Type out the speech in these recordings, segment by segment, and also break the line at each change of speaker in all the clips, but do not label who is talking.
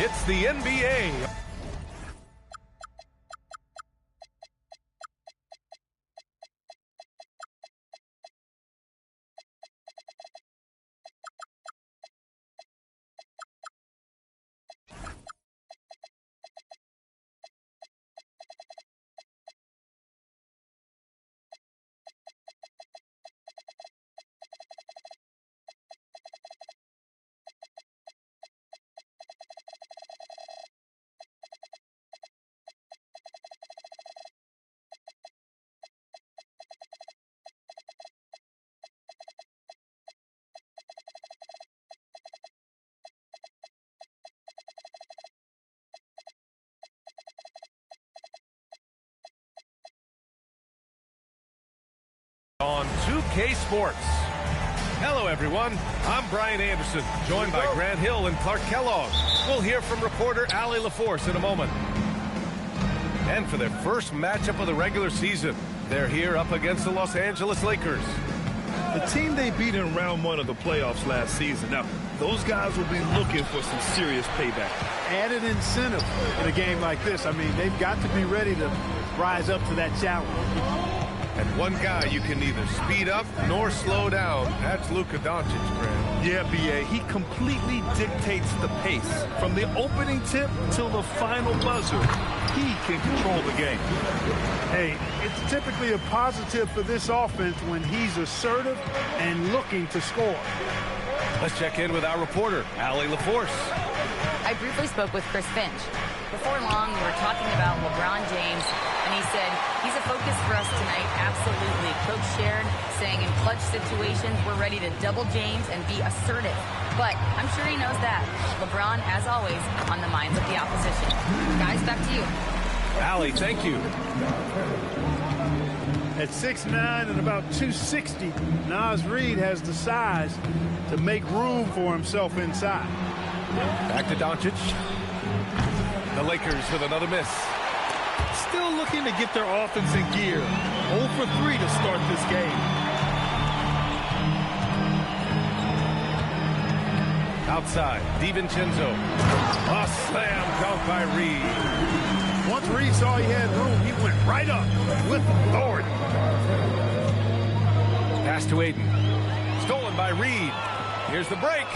It's the NBA. On 2K Sports. Hello, everyone. I'm Brian Anderson, joined by Grant Hill and Clark Kellogg. We'll hear from reporter Allie LaForce in a moment. And for their first matchup of the regular season, they're here up against the Los Angeles Lakers.
The team they beat in round one of the playoffs last season. Now, those guys will be looking for some serious payback.
Added incentive in a game like this. I mean, they've got to be ready to rise up to that challenge.
And one guy you can neither speed up nor slow down. That's Luka Doncic, Grant.
Yeah, B.A., he completely dictates the pace. From the opening tip till the final buzzer, he can control the game.
Hey, it's typically a positive for this offense when he's assertive and looking to score.
Let's check in with our reporter, Allie LaForce.
I briefly spoke with Chris Finch. Before long, we were talking about LeBron James, and he said, he's a focus for us tonight, absolutely. Coach shared, saying in clutch situations, we're ready to double James and be assertive. But I'm sure he knows that. LeBron, as always, on the minds of the opposition. Guys, back to you.
Allie, thank you.
At 6'9" and about 260, Naz Reid has the size to make room for himself inside.
Back to Doncic. The Lakers with another miss.
Still looking to get their offense in gear. 0 for 3 to start this game.
Outside, DiVincenzo. A slam dunk by Reid.
Once Reid saw he had room, he went right up with authority.
Pass to Aiden. Stolen by Reid. Here's the break.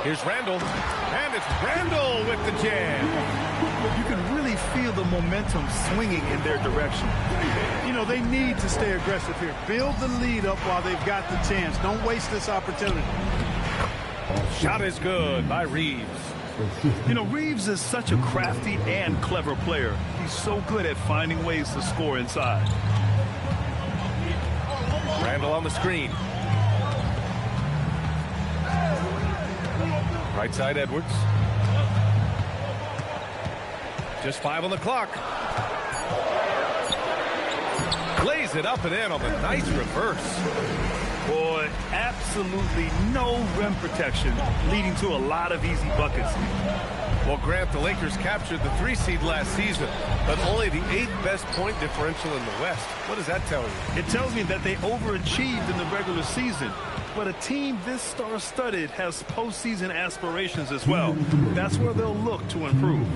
Here's Randall. And it's Randall with the jam.
You can really feel the momentum swinging in their direction.
You know, they need to stay aggressive here. Build the lead up while they've got the chance. Don't waste this opportunity.
Shot is good by Reeves.
You know, Reeves is such a crafty and clever player. He's so good at finding ways to score inside.
Randall on the screen. Right side, Edwards. Just 5 on the clock. Lays it up and in on the nice reverse.
Boy, absolutely no rim protection, leading to a lot of easy buckets.
Well, Grant, the Lakers captured the 3 seed last season, but only the 8th best point differential in the West. What does that tell you?
It tells me that they overachieved in the regular season. But a team this star-studded has postseason aspirations as well. That's where they'll look to improve.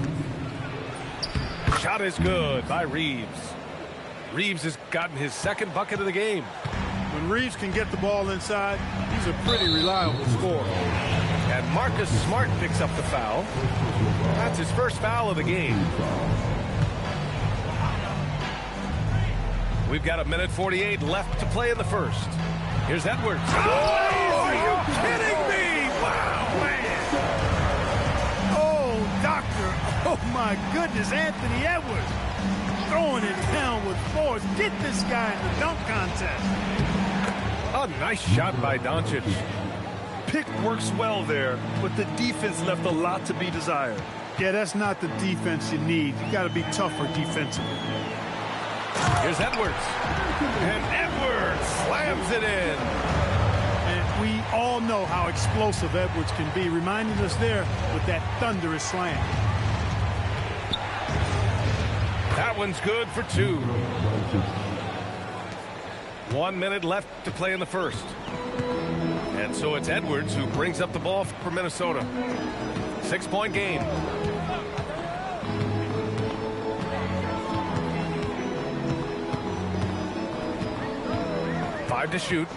Shot is good by Reeves. Reeves has gotten his 2nd bucket of the game.
When Reeves can get the ball inside, he's a pretty reliable scorer.
And Marcus Smart picks up the foul. That's his 1st foul of the game. We've got 1:48 left to play in the 1st. Here's Edwards. Oh, are you kidding me? Wow, man.
Oh, doctor. Oh, my goodness, Anthony Edwards. Throwing it down with force. Get this guy in the dunk contest.
A nice shot by Doncic.
Pick works well there, but the defense left a lot to be desired.
Yeah, that's not the defense you need. You got to be tougher defensively.
Here's Edwards. And Edwards slams it in.
And we all know how explosive Edwards can be, reminding us there with that thunderous slam.
That one's good for 2. 1 minute left to play in the 1st. And so it's Edwards who brings up the ball for Minnesota. 6-point game. Outside to shoot.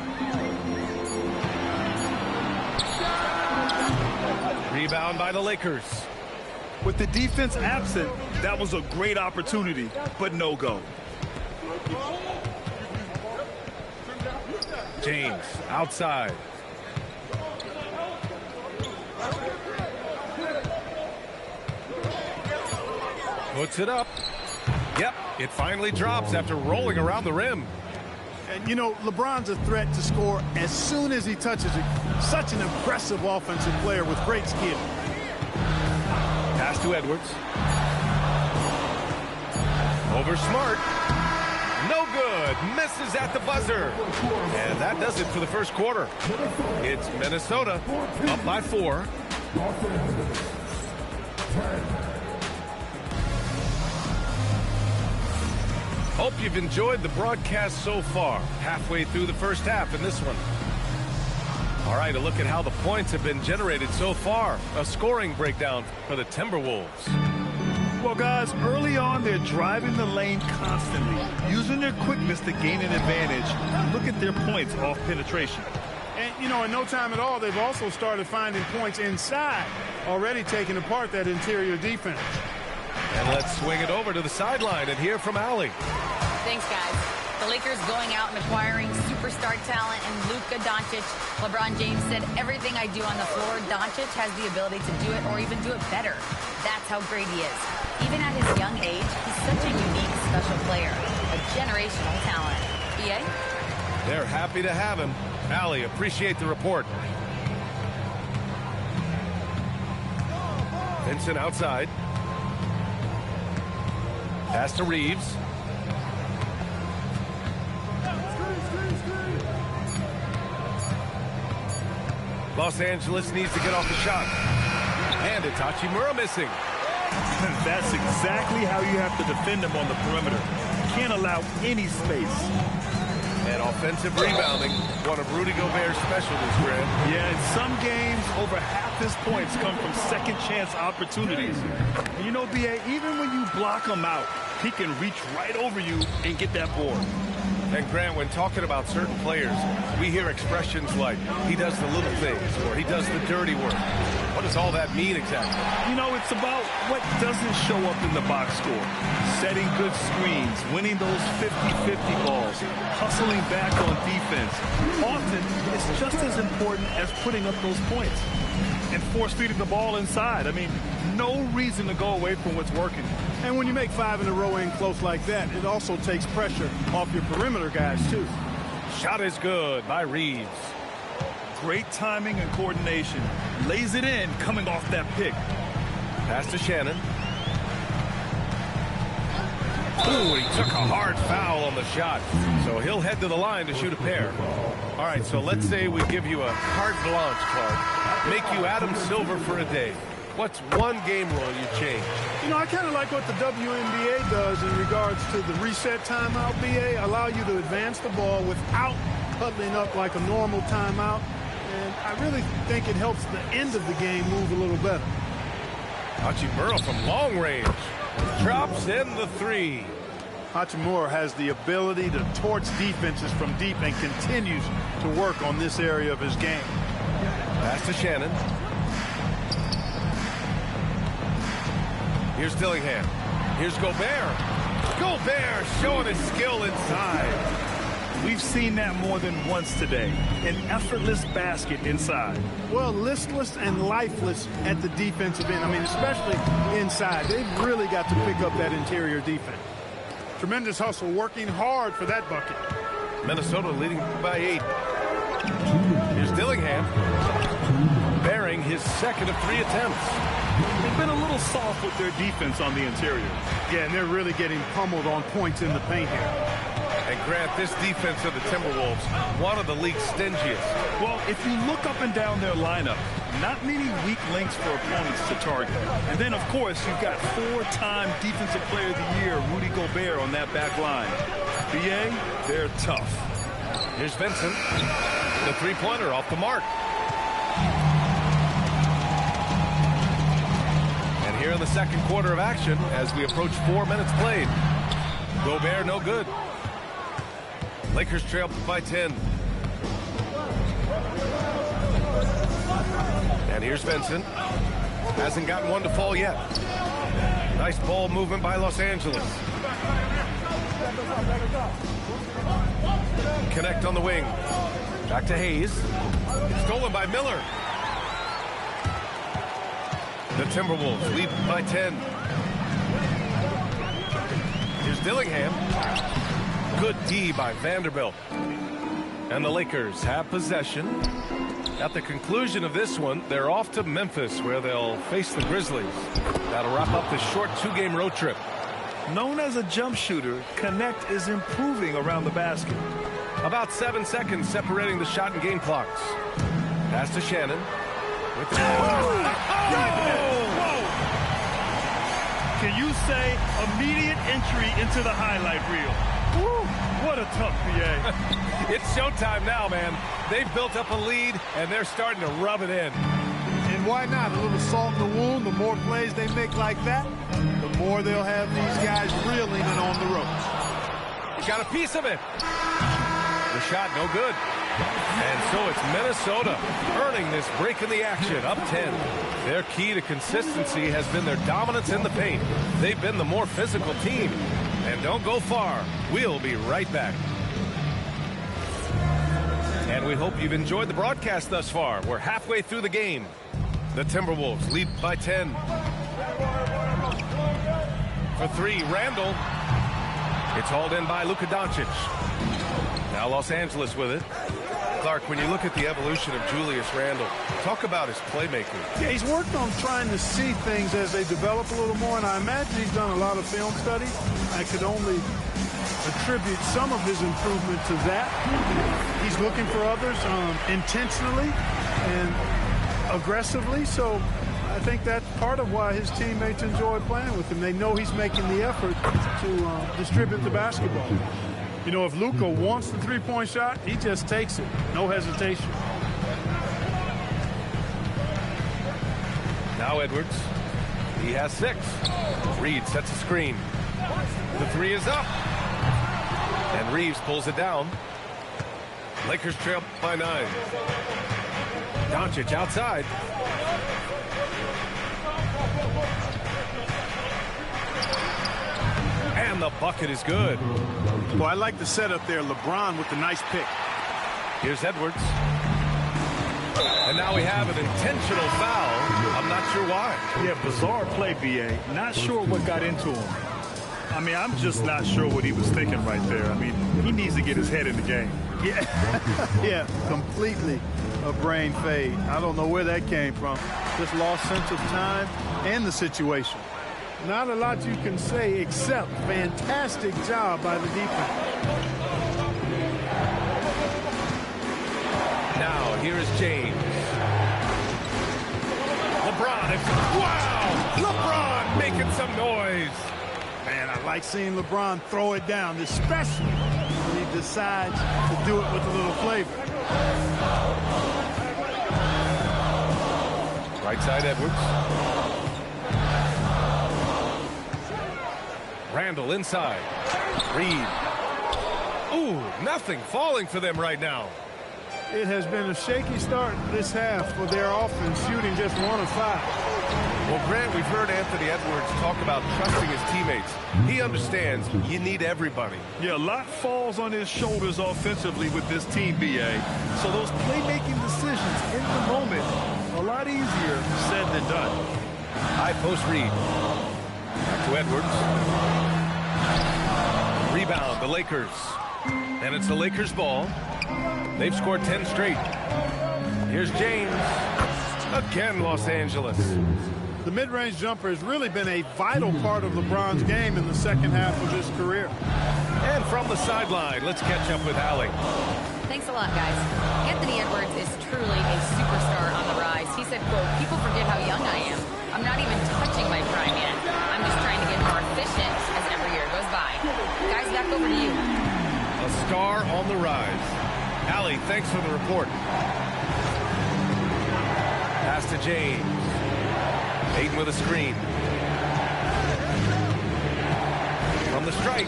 Rebound by the Lakers.
With the defense absent, that was a great opportunity, but no go.
James outside. Puts it up. Yep, it finally drops after rolling around the rim.
And, you know, LeBron's a threat to score as soon as he touches it. Such an impressive offensive player with great skill.
Pass to Edwards. Over Smart. No good. Misses at the buzzer. And that does it for the first quarter. It's Minnesota up by 4. Hope you've enjoyed the broadcast so far. Halfway through the first half in this one. All right, a look at how the points have been generated so far. A scoring breakdown for the Timberwolves.
Well, guys, early on, they're driving the lane constantly, using their quickness to gain an advantage. Look at their points off penetration.
And, you know, in no time at all, they've also started finding points inside, already taking apart that interior defense.
And let's swing it over to the sideline and hear from Allie.
Thanks, guys. The Lakers going out and acquiring superstar talent and Luka Doncic. LeBron James said, everything I do on the floor, Doncic has the ability to do it or even do it better. That's how great he is. Even at his young age, he's such a unique, special player. A generational talent. BA?
They're happy to have him. Allie, appreciate the report. Vincent outside. Pass to Reeves. Los Angeles needs to get off the shot. And it's Hachimura missing.
That's exactly how you have to defend them on the perimeter. You can't allow any space.
And offensive rebounding, one of Rudy Gobert's specialties, Grant.
Yeah, in some games, over half his points come from second chance opportunities. And you know, B.A., even when you block him out, he can reach right over you and get that board.
And Grant, when talking about certain players, we hear expressions like, he does the little things, or he does the dirty work. What does all that mean exactly?
You know, it's about what doesn't show up in the box score. Setting good screens, winning those 50-50 balls, hustling back on defense. Often, it's just as important as putting up those points. And force-feeding the ball inside. I mean, no reason to go away from what's working.
And when you make 5 in a row in close like that, it also takes pressure off your perimeter guys, too.
Shot is good by Reeves.
Great timing and coordination. Lays it in coming off that pick.
Pass to Shannon. Ooh, he took a hard foul on the shot. So he'll head to the line to shoot a pair. All right, so let's say we give you a carte blanche, Clark. Make you Adam Silver for a day. What's one game rule you change?
You know, I kind of like what the WNBA does in regards to the reset timeout, BA. Allow you to advance the ball without huddling up like a normal timeout. And I really think it helps the end of the game move a little better.
Hachimura from long range. Drops in the 3.
Hachimura has the ability to torch defenses from deep and continues to work on this area of his game.
Pass to Shannon. Here's Dillingham. Here's Gobert. Gobert showing his skill inside.
We've seen that more than once today. An effortless basket inside.
Well, listless and lifeless at the defensive end. I mean, especially inside. They've really got to pick up that interior defense. Tremendous hustle, working hard for that bucket.
Minnesota leading by 8. Here's Dillingham. Bearing his second of 3 attempts.
They've been a little soft with their defense on the interior.
Yeah, and they're really getting pummeled on points in the paint here.
And Grant, this defense of the Timberwolves, one of the league's stingiest.
Well, if you look up and down their lineup, not many weak links for opponents to target. And then, of course, you've got 4-time Defensive Player of the Year, Rudy Gobert, on that back line. BA, they're tough.
Here's Vincent. The three-pointer off the mark. And here in the second quarter of action, as we approach 4 minutes played. Gobert no good. Lakers trail by 10. And here's Vincent. Hasn't gotten one to fall yet. Nice ball movement by Los Angeles. Connect on the wing. Back to Hayes. Stolen by Miller. The Timberwolves lead by 10. Here's Dillingham. Good D by Vanderbilt. And the Lakers have possession. At the conclusion of this one, they're off to Memphis, where they'll face the Grizzlies. That'll wrap up this short 2-game road trip.
Known as a jump shooter, Connect is improving around the basket.
About 7 seconds separating the shot and game clocks. Pass to Shannon. With the
Can you say immediate entry into the highlight reel? Woo, what a tough PA.
It's showtime now, man. They've built up a lead, and they're starting to rub it in.
And why not? A little salt in the wound. The more plays they make like that, the more they'll have these guys reeling and on the ropes.
He got a piece of it. The shot, no good. And so it's Minnesota earning this break in the action, up 10. Their key to consistency has been their dominance in the paint. They've been the more physical team. And don't go far. We'll be right back. And we hope you've enjoyed the broadcast thus far. We're halfway through the game. The Timberwolves lead by 10. For three, Randall. It's hauled in by Luka Doncic. Now Los Angeles with it. Clark, when you look at the evolution of Julius Randle, talk about his playmaking.
Yeah, he's worked on trying to see things as they develop a little more, and I imagine he's done a lot of film study. I could only attribute some of his improvement to that. He's looking for others intentionally and aggressively, so I think that's part of why his teammates enjoy playing with him. They know he's making the effort to distribute the basketball. You know, if Luka wants the three-point shot, he just takes it. No hesitation.
Now Edwards. He has 6. Reed sets a screen. The three is up. And Reeves pulls it down. Lakers trail by 9. Doncic outside. And the bucket is good.
Well, I like the setup there. LeBron with the nice pick.
Here's Edwards. And now we have an intentional foul. I'm not sure why.
Yeah, bizarre play, B.A. Not sure what got into him. I mean, I'm just not sure what he was thinking right there. I mean, he needs to get his head in the game.
Yeah, yeah, completely a brain fade. I don't know where that came from. Just lost sense of time and the situation. Not a lot you can say except fantastic job by the defense.
Now, here is James. LeBron. Wow! LeBron making some noise.
Man, I like seeing LeBron throw it down, especially when he decides to do it with a little flavor.
Right side, Edwards. Randall inside. Reed. Ooh, nothing falling for them right now.
It has been a shaky start this half for their offense, shooting just 1 of 5.
Well, Grant, we've heard Anthony Edwards talk about trusting his teammates. He understands you need everybody.
Yeah, a lot falls on his shoulders offensively with this team, B.A. So those playmaking decisions in the moment, a lot easier said than done.
High post Reed. Back to Edwards. Rebound, the Lakers. And it's the Lakers' ball. They've scored 10 straight. Here's James. Again, Los Angeles.
The mid-range jumper has really been a vital part of LeBron's game in the second half of his career.
And from the sideline, let's catch up with Allie.
Thanks a lot, guys. Anthony Edwards is truly a superstar on the rise. He said, quote, "People forget how young I am. I'm not even touching my prime yet. I'm just trying to get more efficient as every year goes by." Guys, back over to you.
A star on the rise. Allie, thanks for the report. Pass to James. Aiden with a screen. From the stripe.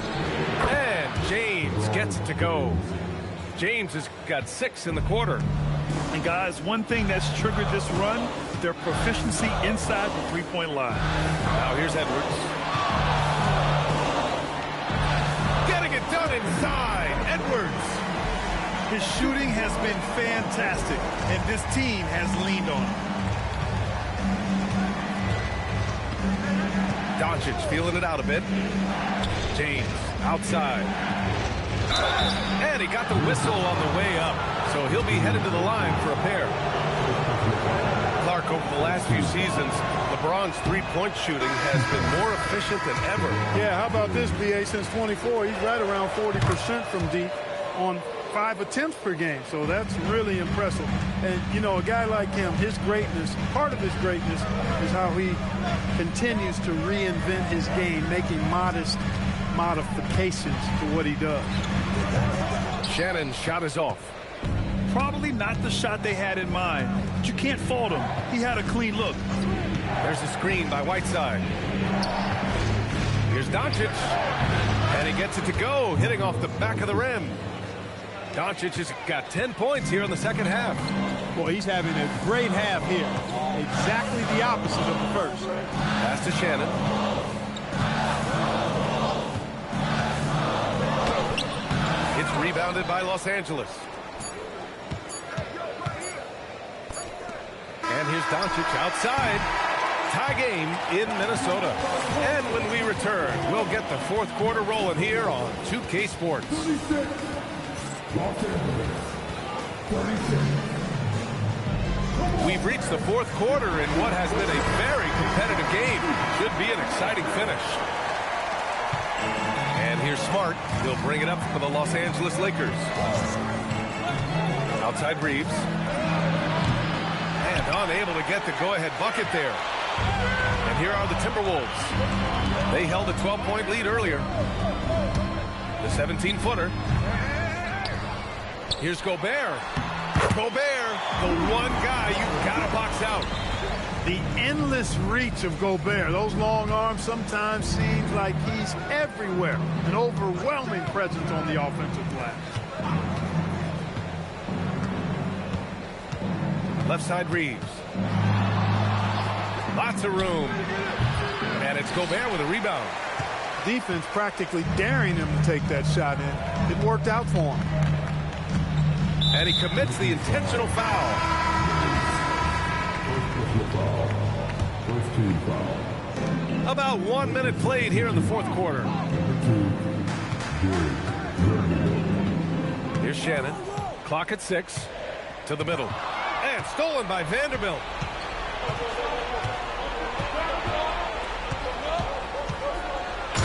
And James gets it to go. James has got 6 in the quarter.
And guys, one thing that's triggered this run, their proficiency inside the three-point line.
Now here's Edwards. Getting it done inside. Edwards.
His shooting has been fantastic, and this team has leaned on him.
Doncic feeling it out a bit. James outside. And he got the whistle on the way up, so he'll be headed to the line for a pair. Clark, over the last few seasons, LeBron's three-point shooting has been more efficient than ever.
Yeah, how about this, B.A.? Since 24, he's right around 40% from deep on 5 attempts per game, so that's really impressive. And, you know, a guy like him, his greatness, part of his greatness is how he continues to reinvent his game, making modest modifications to what he does.
Shannon's shot is off.
Probably not the shot they had in mind, but you can't fault him. He had a clean look.
There's a screen by Whiteside. Here's Doncic. And he gets it to go, hitting off the back of the rim. Doncic has got 10 points here in the second half.
Boy, he's having a great half here. Exactly the opposite of the first.
Pass to Shannon. It's rebounded by Los Angeles. And here's Doncic outside. Tie game in Minnesota. And when we return, we'll get the fourth quarter rolling here on 2K Sports. We've reached the fourth quarter in what has been a very competitive game. Should be an exciting finish. And here's Smart. He'll bring it up for the Los Angeles Lakers. Outside Reeves. And unable to get the go-ahead bucket there. And here are the Timberwolves. They held a 12-point lead earlier. The 17-footer. Here's Gobert. Gobert, the one guy you've got to box out.
The endless reach of Gobert. Those long arms sometimes seems like he's everywhere. An overwhelming presence on the offensive glass.
Left side Reeves. Lots of room. And it's Gobert with a rebound.
Defense practically daring him to take that shot in. It worked out for him.
And he commits the intentional foul. About 1 minute played here in the fourth quarter. Here's Shannon. Clock at 6. To the middle. And stolen by Vanderbilt.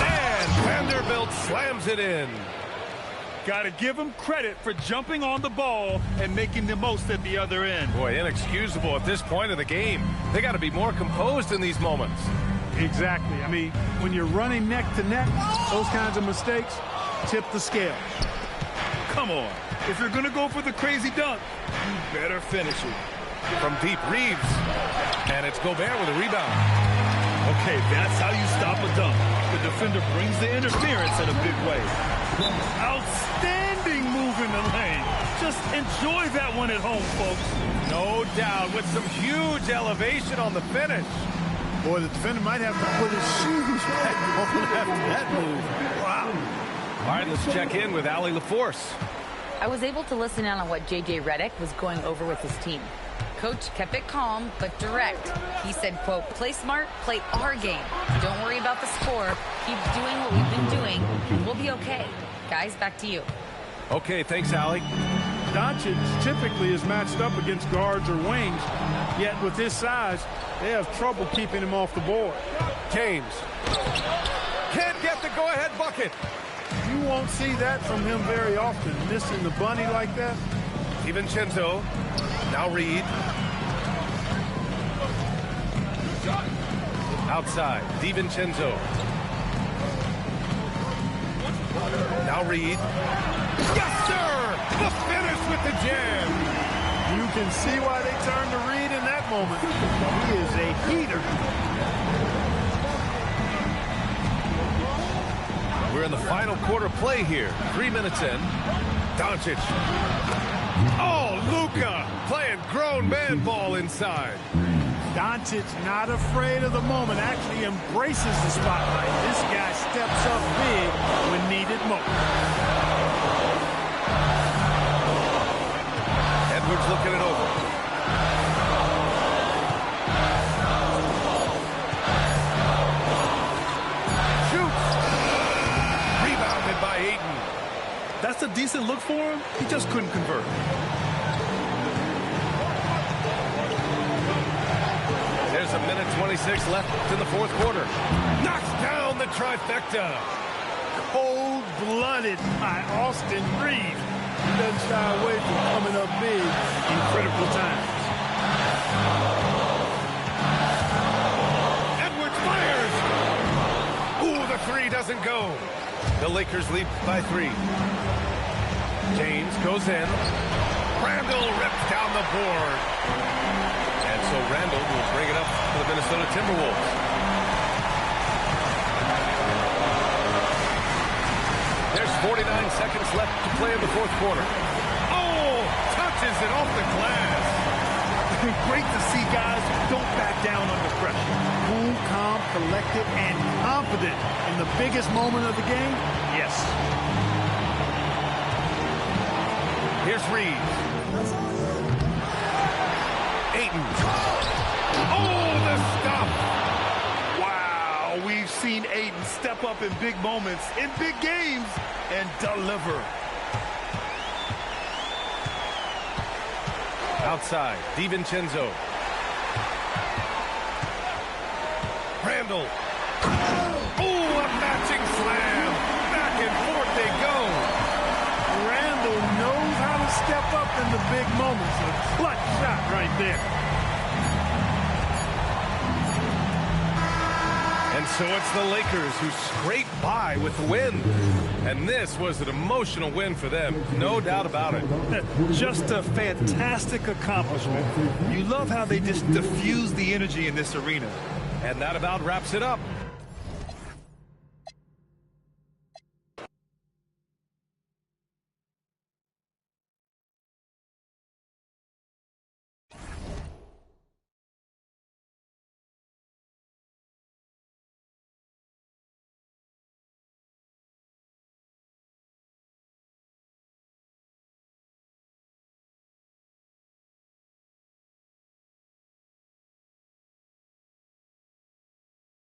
And Vanderbilt slams it in.
Got to give him credit for jumping on the ball and making the most at the other end.
Boy, inexcusable at this point of the game. They got to be more composed in these moments.
Exactly. I mean, when you're running neck to neck, those kinds of mistakes tip the scale.
Come on. If you're going to go for the crazy dunk, you better finish it.
From deep, Reeves. And it's Gobert with a rebound.
Okay, that's how you stop a dunk. The defender brings the interference in a big way. Outstanding move in the lane. Just enjoy that one at home, folks.
No doubt, with some huge elevation on the finish.
Boy, the defender might have to put his shoes back on after that move. Wow.
All right, let's check in with Allie LaForce.
I was able to listen in on what J.J. Redick was going over with his team. Coach kept it calm but direct. He said, quote, play smart, play our game. Don't worry about the score. Keep doing what we've been doing, and we'll be okay. Guys, back to you.
Okay, thanks, Allie.
Doncic typically is matched up against guards or wings, yet with his size, they have trouble keeping him off the board.
James can't get the go-ahead bucket.
You won't see that from him very often, missing the bunny like that.
DiVincenzo, now Reed. Outside, DiVincenzo. Now Reed. Yes, sir! The finish with the jam.
You can see why they turned to Reed in that moment. He is a heater.
We're in the final quarter play here. 3 minutes in. Doncic. Oh, Luka playing giant grown man ball inside.
Doncic not afraid of the moment, actually embraces the spotlight. This guy steps up big when needed most.
Edwards looking it over. Shoots. Rebounded by Ayton.
That's a decent look for him. He just couldn't convert.
There's a minute 26 left in the fourth quarter. Knocks down the trifecta.
Cold-blooded by Austin Reeves. He doesn't shy away from coming up big in critical times.
Edwards fires. Ooh, the three doesn't go. The Lakers lead by 3. James goes in. Randall rips down the board. And so Randall will bring it up for the Minnesota Timberwolves. There's 49 seconds left to play in the fourth quarter. Oh, touches it off the glass.
Great to see guys who don't back down under pressure.
Cool, calm, collected, and confident in the biggest moment of the game. Yes.
Here's Reeves. Ayton. Oh, the stop.
Wow, we've seen Ayton step up in big moments, in big games, and deliver.
Outside, DiVincenzo. Randall. Oh, a matching slam. Back and forth they go.
Randall knows how to step up in the big moments. A clutch shot right there.
And so it's the Lakers who scrape by with the win. And this was an emotional win for them, no doubt about it.
Just a fantastic accomplishment. You love how they just diffuse the energy in this arena.
And that about wraps it up.